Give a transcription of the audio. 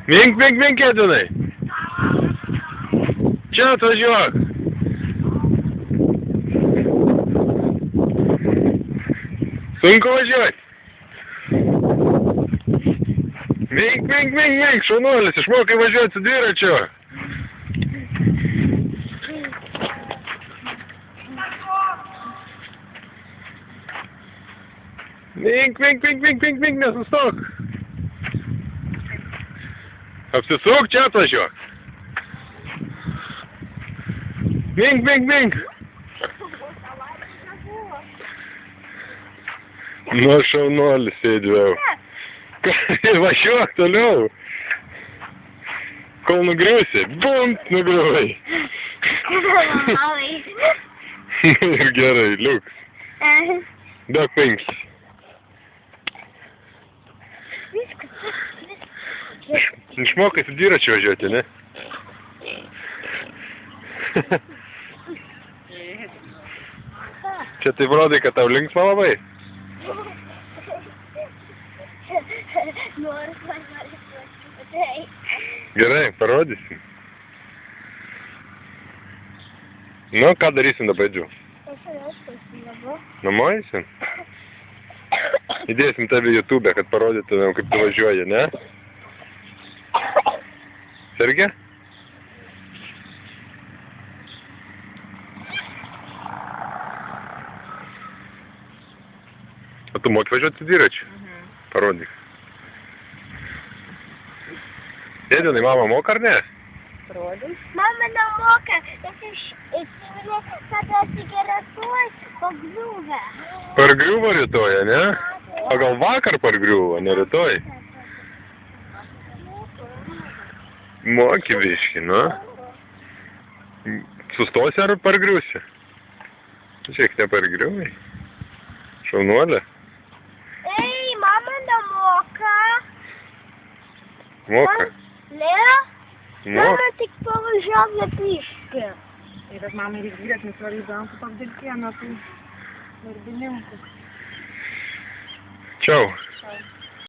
Mink, mink, mink, Edvinai. Čia atvažiuok. Sunku važiuoti. Mink, mink, mink, mink, šaunuolis, išmokai važiuoti su dviračiu. Mink, mink, mink, mink, mink, mink, nesustok. Apsisuk, čia atvažiuok. Mink, mink, mink. Nu, šaunuolis sėdžiau. Važiuok toliau. Kol nugriusi, bumt, nugriuvai. Ir gerai, liuks. Duok penkis. Išmokai su dviračiu važiuoti, ne? Čia taip rodai, kad tau linksma labai? Gerai, parodysim. Nu, ką darysim dabar, Džiu? Numojusim? Įdėsim tave YouTube, kad parodytumėm, kaip tu važiuoji, ne? Sergi? O tu moki važiuoti su dviračiu? Parodyk. Edvinai, mama moka ar ne? Parodyk. Mama nemoka, nes įsiminė, kad atsigeratuoj pagriuvę. Pargriuvo rytoj, ne? O gal vakar pargriuvo, ne rytoj? Moki biškį, nu. Sustosi ar pargriusi? Šiek tiek pargriuvai. Šaunuolė. Ei, mama nemoka. Moka? Ne? Mama tik pavažiavo piškį. Ir bet mamai reikia greit, nes varydavom su pavdėlkieną tų darbininkų. Čiau. Čiau.